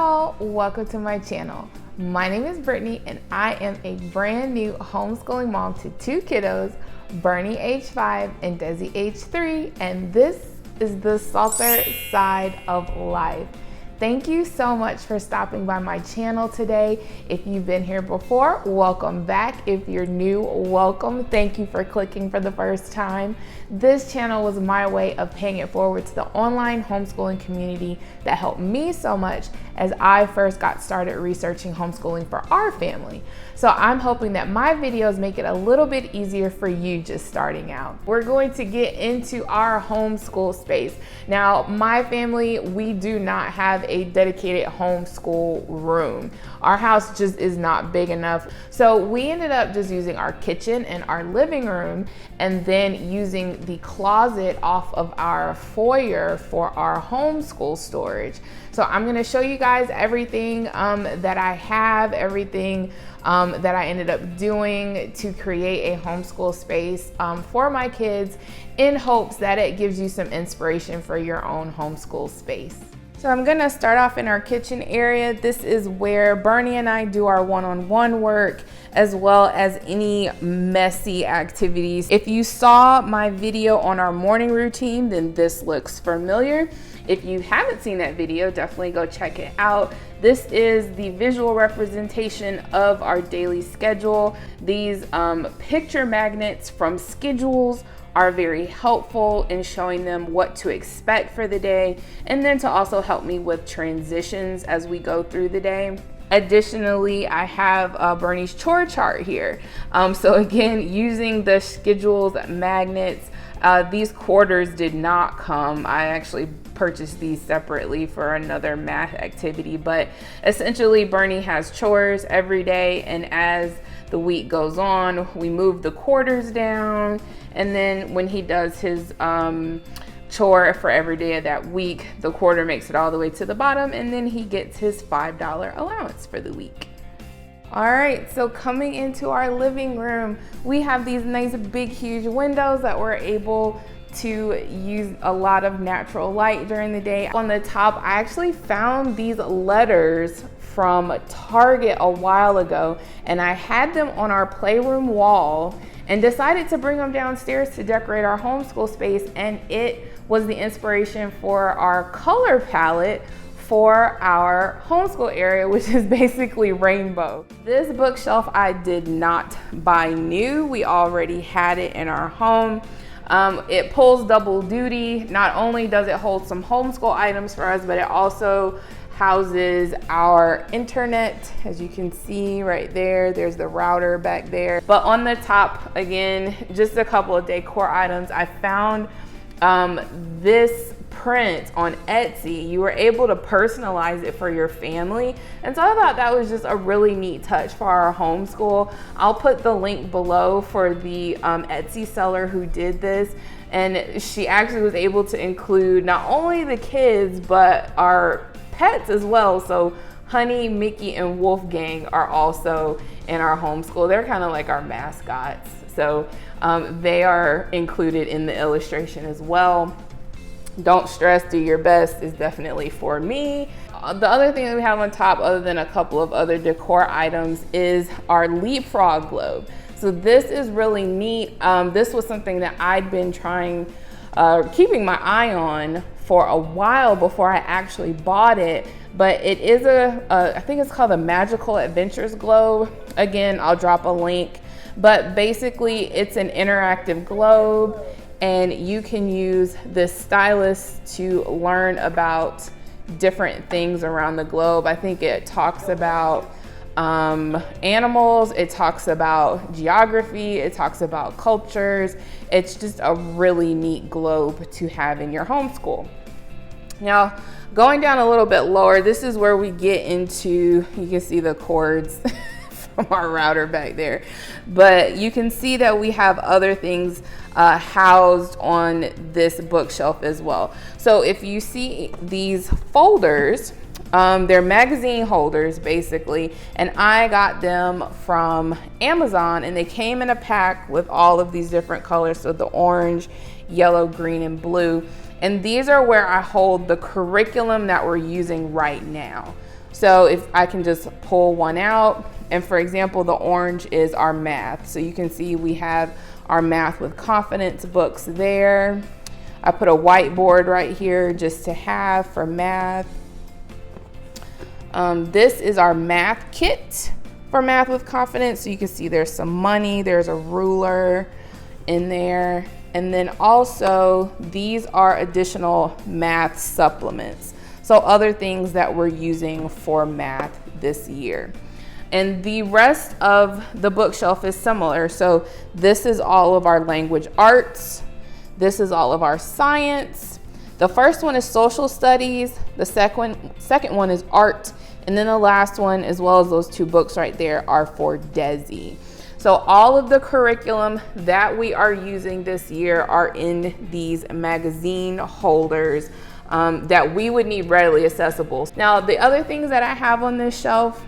y'all, welcome to my channel. My name is Brittany and I am a brand new homeschooling mom to two kiddos, Bernie age 5 and Desi age 3, and this is the softer side of life. Thank you so much for stopping by my channel today. If you've been here before, welcome back. If you're new, welcome. Thank you for clicking for the first time. This channel was my way of paying it forward to the online homeschooling community that helped me so much as I first got started researching homeschooling for our family. So I'm hoping that my videos make it a little bit easier for you just starting out. We're going to get into our homeschool space. Now, my family, we do not have a dedicated homeschool room. Our house just is not big enough. So we ended up just using our kitchen and our living room and then using the closet off of our foyer for our homeschool storage. So I'm gonna show you guys everything that I have, everything that I ended up doing to create a homeschool space for my kids in hopes that it gives you some inspiration for your own homeschool space. So I'm gonna start off in our kitchen area. This is where Bernie and I do our one-on-one work as well as any messy activities. If you saw my video on our morning routine, then this looks familiar. If you haven't seen that video, definitely go check it out. This is the visual representation of our daily schedule. These picture magnets from schedules are very helpful in showing them what to expect for the day, and then to also help me with transitions as we go through the day. Additionally, I have Bernie's chore chart here. So again, using the schedules magnets, these quarters did not come. I actually purchased these separately for another math activity, but essentially Bernie has chores every day, and as the week goes on, we move the quarters down, and then when he does his chore for every day of that week, the quarter makes it all the way to the bottom, and then he gets his $5 allowance for the week. All right, so coming into our living room, we have these nice big huge windows that we're able to use a lot of natural light during the day. On the top, I actually found these letters from Target a while ago, and I had them on our playroom wall and decided to bring them downstairs to decorate our homeschool space, and it was the inspiration for our color palette for our homeschool area, which is basically rainbow. This bookshelf I did not buy new. We already had it in our home. It pulls double duty. Not only does it hold some homeschool items for us, but it also houses our internet. As you can see right there, there's the router back there. But on the top, again, just a couple of decor items. I found this print on Etsy. You were able to personalize it for your family, and so I thought that was just a really neat touch for our homeschool. I'll put the link below for the Etsy seller who did this, and she actually was able to include not only the kids but our pets as well. So Honey, Mickey, and Wolfgang are also in our homeschool. They're kind of like our mascots, so they are included in the illustration as well. Don't stress, do your best is definitely for me. The other thing that we have on top, other than a couple of other decor items, is our leapfrog globe. So this is really neat. This was something that I'd been keeping my eye on for a while before I actually bought it. But it is I think it's called a Magical Adventures globe. Again, I'll drop a link. But basically, it's an interactive globe, and you can use this stylus to learn about different things around the globe. I think it talks about animals, it talks about geography, it talks about cultures. It's just a really neat globe to have in your homeschool. Now, going down a little bit lower, this is where we get into, you can see the cords from our router back there, but you can see that we have other things housed on this bookshelf as well. So if you see these folders, they're magazine holders basically, and I got them from Amazon, and they came in a pack with all of these different colors, so the orange, yellow, green, and blue. And these are where I hold the curriculum that we're using right now. So if I can just pull one out, and for example, the orange is our math. So you can see we have our Math with Confidence books there. I put a whiteboard right here just to have for math. This is our math kit for Math with Confidence. So you can see there's some money, there's a ruler in there. And then also these are additional math supplements. So other things that we're using for math this year. And the rest of the bookshelf is similar. So this is all of our language arts. This is all of our science. The first one is social studies. The second one is art. And then the last one, as well as those two books right there, are for Desi. So all of the curriculum that we are using this year are in these magazine holders that we would need readily accessible. Now, the other things that I have on this shelf,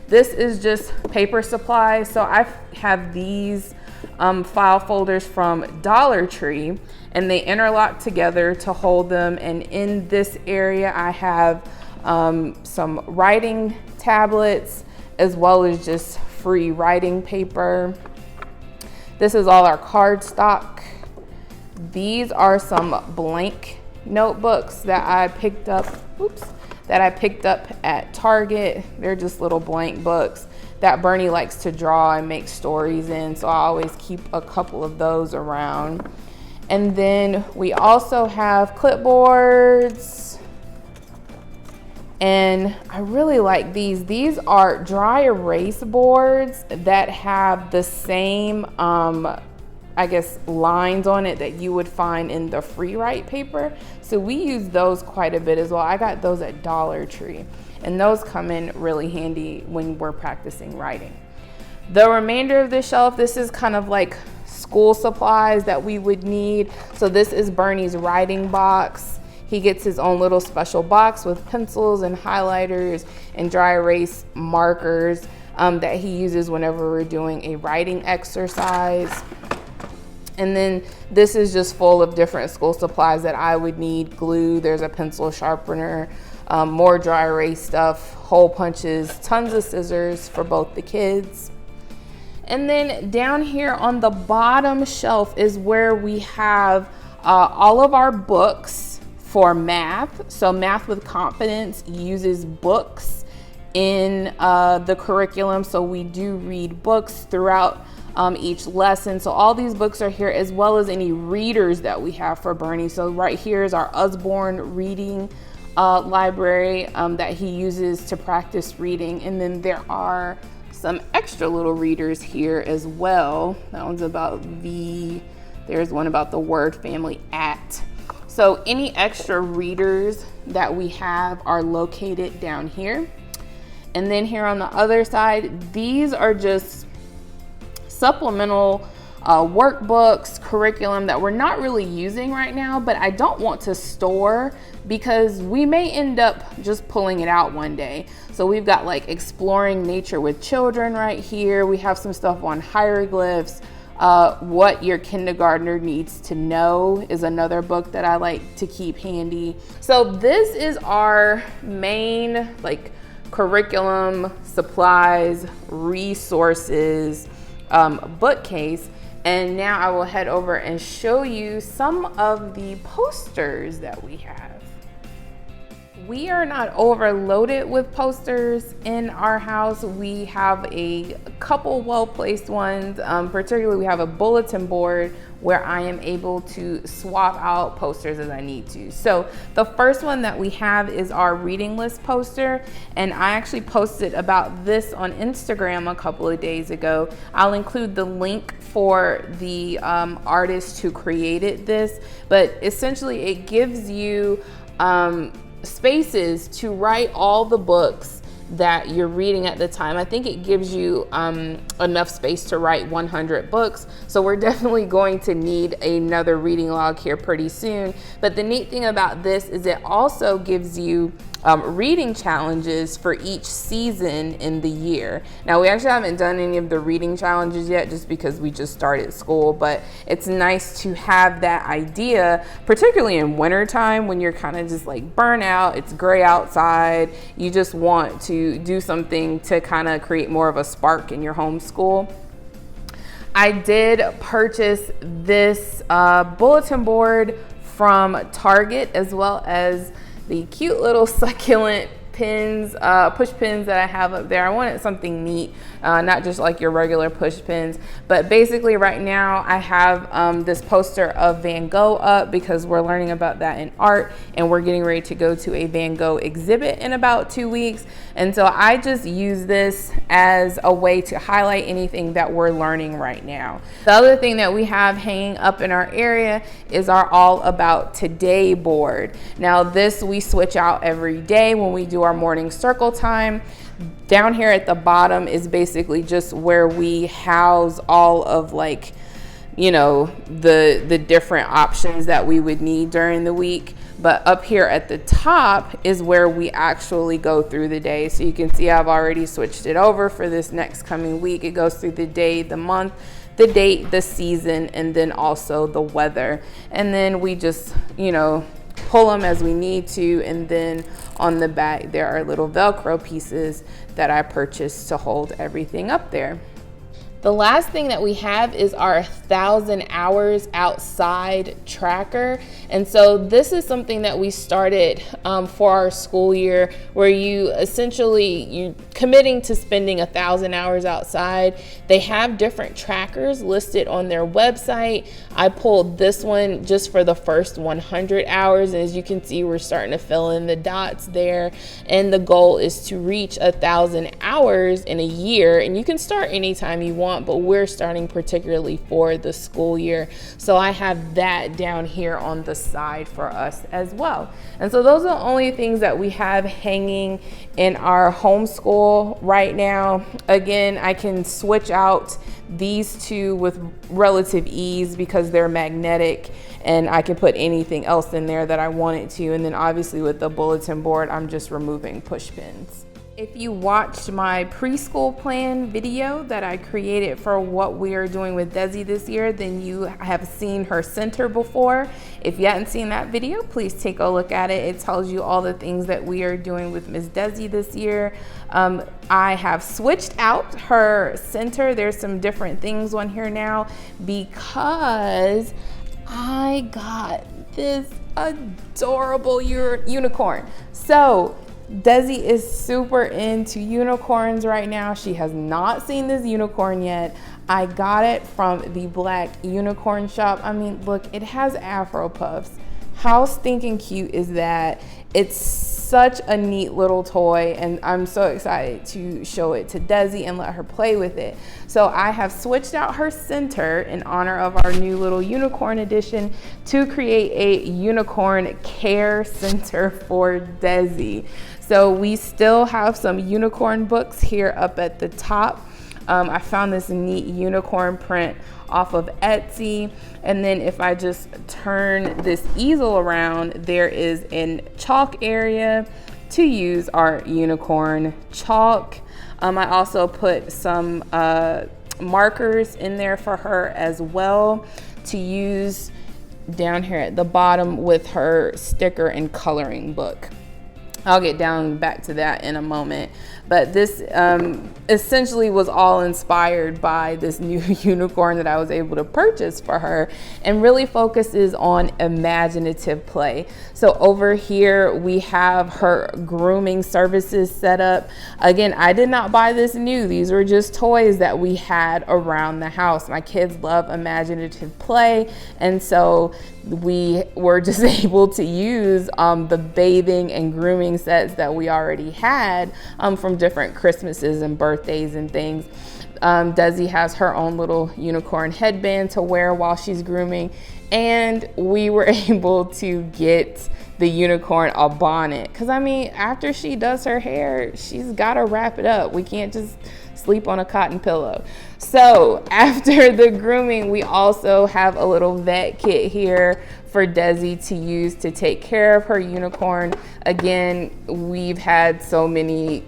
this is just paper supplies. So I have these file folders from Dollar Tree, and they interlock together to hold them. And in this area, I have some writing tablets, as well as just free writing paper. This is all our card stock. These are some blank notebooks that I picked up, at Target. They're just little blank books that Bernie likes to draw and make stories in, so I always keep a couple of those around. And then we also have clipboards, and I really like these. These are dry erase boards that have the same I guess lines on it that you would find in the free write paper. So we use those quite a bit as well. I got those at Dollar Tree, and those come in really handy when we're practicing writing. The remainder of this shelf, this is kind of like school supplies that we would need. So this is Bernie's writing box. He gets his own little special box with pencils and highlighters and dry erase markers that he uses whenever we're doing a writing exercise. And then this is just full of different school supplies that I would need. Glue, there's a pencil sharpener, more dry erase stuff, hole punches, tons of scissors for both the kids. And then down here on the bottom shelf is where we have all of our books for math. So Math with Confidence uses books in the curriculum. So we do read books throughout each lesson. So all these books are here, as well as any readers that we have for Bernie. So right here is our Usborne reading library that he uses to practice reading. And then there are some extra little readers here as well. That one's about there's one about the word family at. So any extra readers that we have are located down here. And then here on the other side, these are just supplemental workbooks, curriculum that we're not really using right now, but I don't want to store because we may end up just pulling it out one day. So we've got like Exploring Nature with Children right here. We have some stuff on hieroglyphs. What Your Kindergartner Needs to Know is another book that I like to keep handy. So this is our main like curriculum, supplies, resources, bookcase. And now I will head over and show you some of the posters that we have. We are not overloaded with posters in our house. We have a couple well-placed ones. Particularly, we have a bulletin board where I am able to swap out posters as I need to. So the first one that we have is our reading list poster. And I actually posted about this on Instagram a couple of days ago. I'll include the link for the artist who created this. But essentially, it gives you spaces to write all the books that you're reading at the time. I think it gives you enough space to write 100 books. So we're definitely going to need another reading log here pretty soon. But the neat thing about this is it also gives you reading challenges for each season in the year. Now, we actually haven't done any of the reading challenges yet just because we just started school, but it's nice to have that idea, particularly in wintertime when you're kind of just like burnt out, it's gray outside, you just want to do something to kind of create more of a spark in your homeschool. I did purchase this bulletin board from Target, as well as the cute little succulent pins, push pins that I have up there. I wanted something neat, not just like your regular push pins, but basically right now I have this poster of Van Gogh up because we're learning about that in art, and we're getting ready to go to a Van Gogh exhibit in about 2 weeks. And so I just use this as a way to highlight anything that we're learning right now. The other thing that we have hanging up in our area is our All About Today board. Now this we switch out every day when we do our morning circle time. Down here at the bottom is basically just where we house all of like, you know, the different options that we would need during the week. But up here at the top is where we actually go through the day. So you can see I've already switched it over for this next coming week. It goes through the day, the month, the date, the season, and then also the weather. And then we just, you know, pull them as we need to. And then on the back, there are little Velcro pieces that I purchased to hold everything up there. The last thing that we have is our 1,000 hours outside tracker. And so this is something that we started for our school year, where you committing to spending 1,000 hours outside. They have different trackers listed on their website. I pulled this one just for the first 100 hours. And as you can see, we're starting to fill in the dots there. And the goal is to reach 1,000 hours in a year. And you can start anytime you want, but we're starting particularly for the school year. So I have that down here on the side for us as well. And so those are the only things that we have hanging in our homeschool right now. Again, I can switch out these two with relative ease because they're magnetic, and I can put anything else in there that I wanted to. And then obviously with the bulletin board, I'm just removing push pins. If you watched my preschool plan video that I created for what we are doing with Desi this year, then you have seen her center before. If you hadn't seen that video, please take a look at it. It tells you all the things that we are doing with Miss Desi this year. I have switched out her center. There's some different things on here now because I got this adorable unicorn. So Desi is super into unicorns right now. She has not seen this unicorn yet. I got it from the Black Unicorn Shop. I mean, look, it has Afro puffs. How stinking cute is that? It's such a neat little toy, and I'm so excited to show it to Desi and let her play with it. So I have switched out her center in honor of our new little unicorn edition to create a unicorn care center for Desi. So we still have some unicorn books here up at the top. I found this neat unicorn print off of Etsy. And then if I just turn this easel around, there is a chalk area to use our unicorn chalk. I also put some markers in there for her as well to use down here at the bottom with her sticker and coloring book. I'll get down back to that in a moment. But this essentially was all inspired by this new unicorn that I was able to purchase for her, and really focuses on imaginative play. So over here we have her grooming services set up. Again, I did not buy this new. These were just toys that we had around the house. My kids love imaginative play, and so we were just able to use the bathing and grooming sets that we already had from different Christmases and birthdays and things. Desi has her own little unicorn headband to wear while she's grooming, and we were able to get the unicorn a bonnet. Cause I mean, after she does her hair, she's gotta wrap it up. We can't just sleep on a cotton pillow. So after the grooming, we also have a little vet kit here for Desi to use to take care of her unicorn. Again, we've had so many,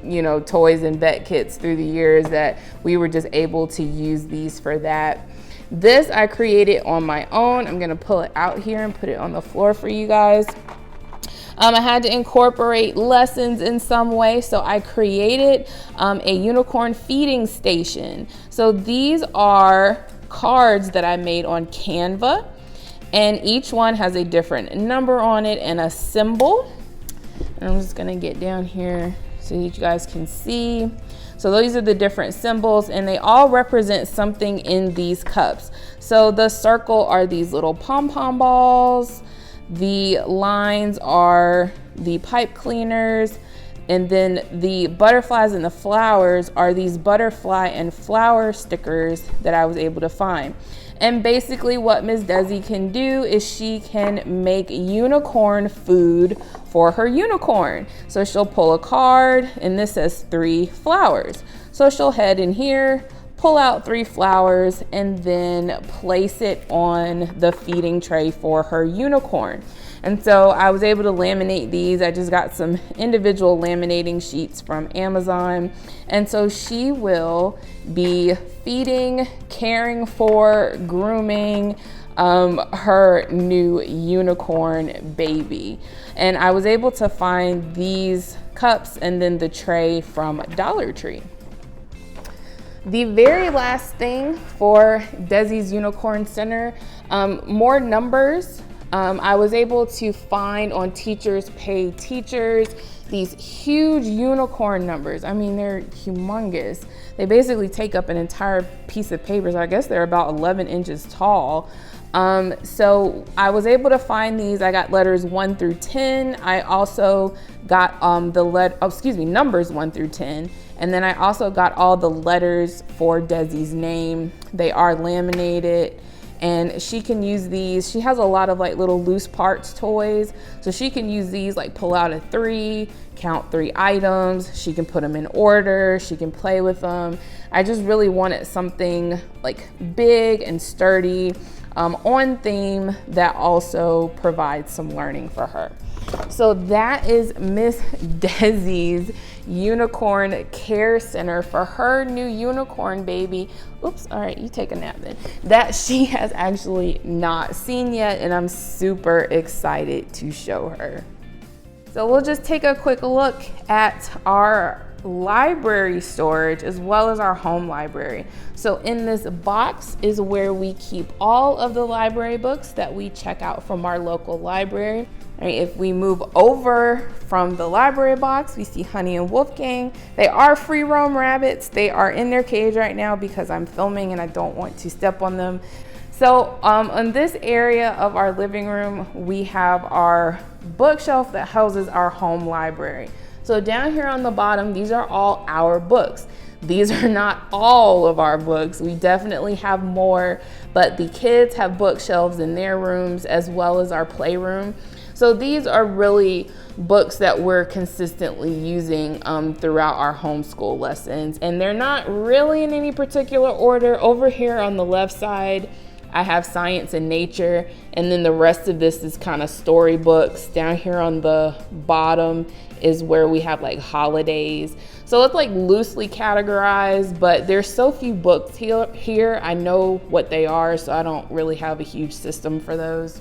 toys and vet kits through the years that we were just able to use these for that. This I created on my own. I'm gonna pull it out here and put it on the floor for you guys. I had to incorporate lessons in some way, so I created a unicorn feeding station. So these are cards that I made on Canva, and each one has a different number on it and a symbol. And I'm just gonna get down here so that you guys can see. So these are the different symbols, and they all represent something in these cups. So the circle are these little pom-pom balls. The lines are the pipe cleaners, and then the butterflies and the flowers are these butterfly and flower stickers that I was able to find. And basically what Miss Desi can do is she can make unicorn food for her unicorn. So she'll pull a card, and this says 3 flowers. So she'll head in here, pull out 3 flowers, and then place it on the feeding tray for her unicorn. And so I was able to laminate these. I just got some individual laminating sheets from Amazon. And so she will be feeding, caring for, grooming her new unicorn baby. And I was able to find these cups and then the tray from Dollar Tree. The very last thing for Desi's Unicorn Center, more numbers. I was able to find on Teachers Pay Teachers these huge unicorn numbers. I mean, they're humongous. They basically take up an entire piece of paper. So I guess they're about 11 inches tall. So I was able to find these. I got letters 1 through 10. I also got numbers 1 through 10. And then I also got all the letters for Desi's name. They are laminated, and she can use these. She has a lot of like little loose parts toys. So she can use these, like pull out a 3, count 3 items. She can put them in order. She can play with them. I just really wanted something like big and sturdy, on theme, that also provides some learning for her. So that is Miss Desi's Unicorn Care Center for her new unicorn baby. Oops, all right, you take a nap then. That she has actually not seen yet, and I'm super excited to show her. So we'll just take a quick look at our library storage as well as our home library. So in this box is where we keep all of the library books that we check out from our local library. Right, if we move over from the library box, we see Honey and Wolfgang. They are free roam rabbits. They are in their cage right now because I'm filming and I don't want to step on them. So in this area of our living room, we have our bookshelf that houses our home library. So down here on the bottom, these are all our books. These are not all of our books. We definitely have more, but the kids have bookshelves in their rooms as well as our playroom. So these are really books that we're consistently using throughout our homeschool lessons. And they're not really in any particular order. Over here on the left side, I have science and nature, and then the rest of this is kind of storybooks. Down here on the bottom is where we have like holidays. So it's like loosely categorized, but there's so few books here. I know what they are, so I don't really have a huge system for those.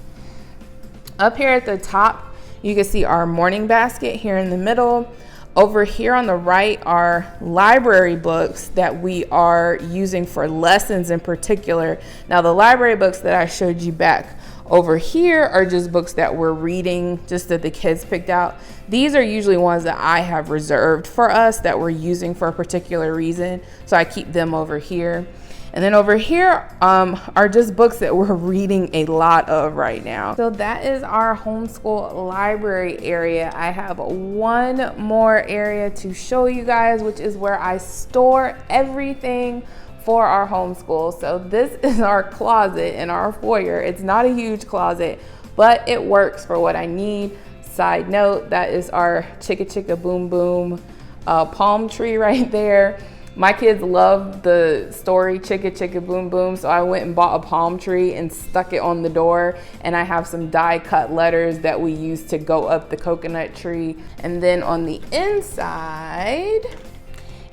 Up here at the top, you can see our morning basket here in the middle. Over here on the right are library books that we are using for lessons in particular. Now the library books that I showed you back over here are just books that we're reading, just that the kids picked out. These are usually ones that I have reserved for us that we're using for a particular reason. So I keep them over here. And then over here are just books that we're reading a lot of right now. So that is our homeschool library area. I have one more area to show you guys, which is where I store everything for our homeschool. So this is our closet in our foyer. It's not a huge closet, but it works for what I need. side note, that is our chicka chicka boom boom palm tree right there. My kids love the story Chicka Chicka Boom Boom, so I went and bought a palm tree and stuck it on the door, and I have some die cut letters that we use to go up the coconut tree. And then on the inside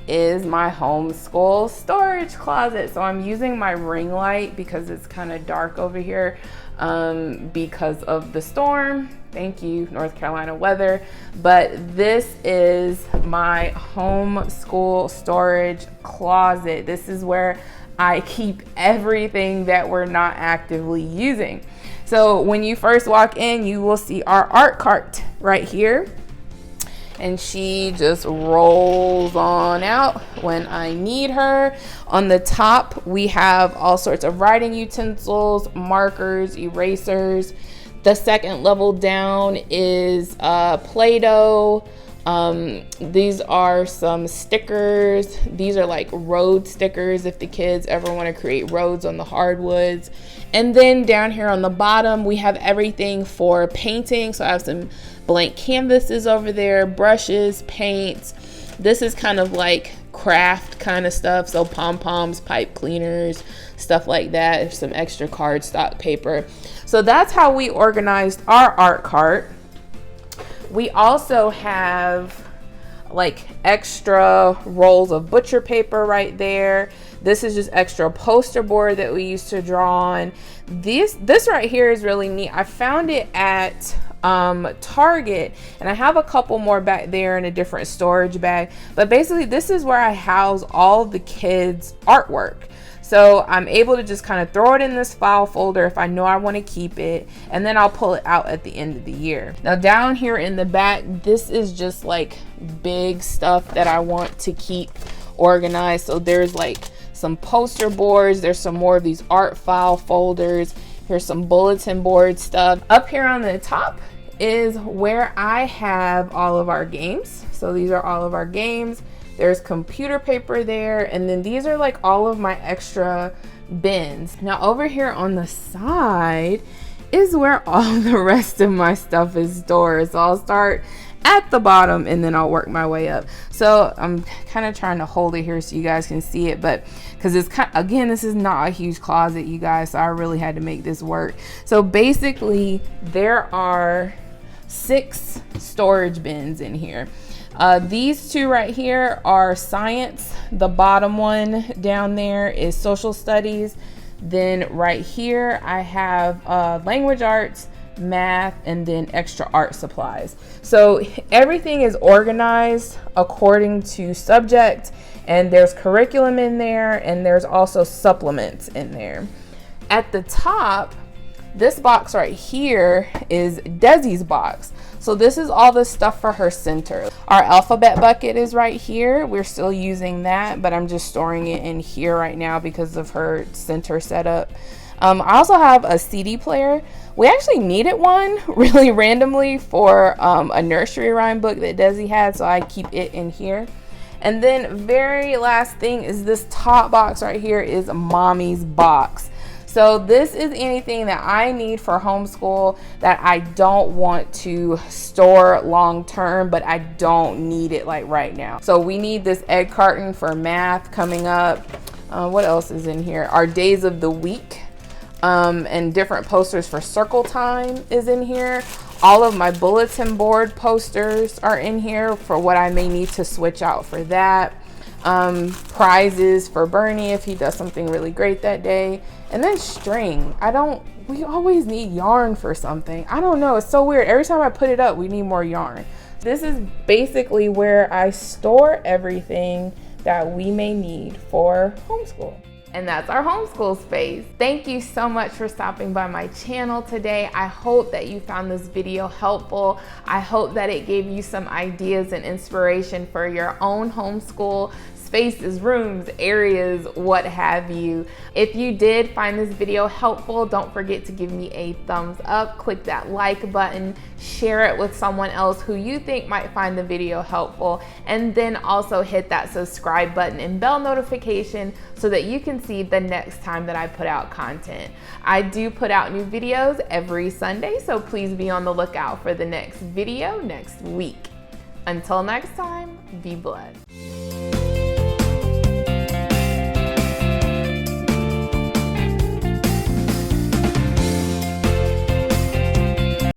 is my homeschool storage closet. So I'm using my ring light because it's kind of dark over here because of the storm. Thank you, North Carolina weather. But this is my homeschool storage closet. This is where I keep everything that we're not actively using. So when you first walk in, you will see our art cart right here. And she just rolls on out when I need her. On the top, we have all sorts of writing utensils, markers, erasers. The second level down is Play-Doh. These are some stickers. These are like road stickers if the kids ever want to create roads on the hardwoods. And then down here on the bottom, we have everything for painting. So I have some blank canvases over there, brushes, paints. This is kind of like craft kind of stuff. So pom-poms, pipe cleaners, stuff like that. There's some extra cardstock paper. So that's how we organized our art cart. We also have like extra rolls of butcher paper right there. This is just extra poster board that we used to draw on. This right here is really neat. I found it at Target, and I have a couple more back there in a different storage bag. But basically, this is where I house all the kids' artwork. So I'm able to just kind of throw it in this file folder if I know I want to keep it, and then I'll pull it out at the end of the year. Now down here in the back, this is just like big stuff that I want to keep organized. So there's like some poster boards, there's some more of these art file folders, here's some bulletin board stuff. Up here on the top is where I have all of our games. So these are all of our games. There's computer paper there, and then these are like all of my extra bins. Now over here on the side is where all the rest of my stuff is stored. So I'll start at the bottom and then I'll work my way up. So I'm kind of trying to hold it here so you guys can see it, but because it's kind of, again, this is not a huge closet, you guys, so I really had to make this work. So basically there are 6 storage bins in here. These 2 right here are science. The bottom one down there is social studies. Then right here I have language arts, math, and then extra art supplies. So everything is organized according to subject, and there's curriculum in there, and there's also supplements in there. At the top, this box right here is Desi's box. So this is all the stuff for her center. Our alphabet bucket is right here. We're still using that, but I'm just storing it in here right now because of her center setup. I also have a CD player. We actually needed one really randomly for a nursery rhyme book that Desi had, so I keep it in here. And then very last thing is this top box right here is Mommy's box. So this is anything that I need for homeschool that I don't want to store long term, but I don't need it like right now. So we need this egg carton for math coming up. What else is in here? Our days of the week and different posters for circle time is in here. All of my bulletin board posters are in here for what I may need to switch out for that. Prizes for Bernie if he does something really great that day. And then string. We always need yarn for something. I don't know, it's so weird. Every time I put it up, we need more yarn. This is basically where I store everything that we may need for homeschool. And that's our homeschool space. Thank you so much for stopping by my channel today. I hope that you found this video helpful. I hope that it gave you some ideas and inspiration for your own homeschool spaces, rooms, areas, what have you. If you did find this video helpful, don't forget to give me a thumbs up, click that like button, share it with someone else who you think might find the video helpful, and then also hit that subscribe button and bell notification so that you can see the next time that I put out content. I do put out new videos every Sunday, so please be on the lookout for the next video next week. Until next time, be blessed.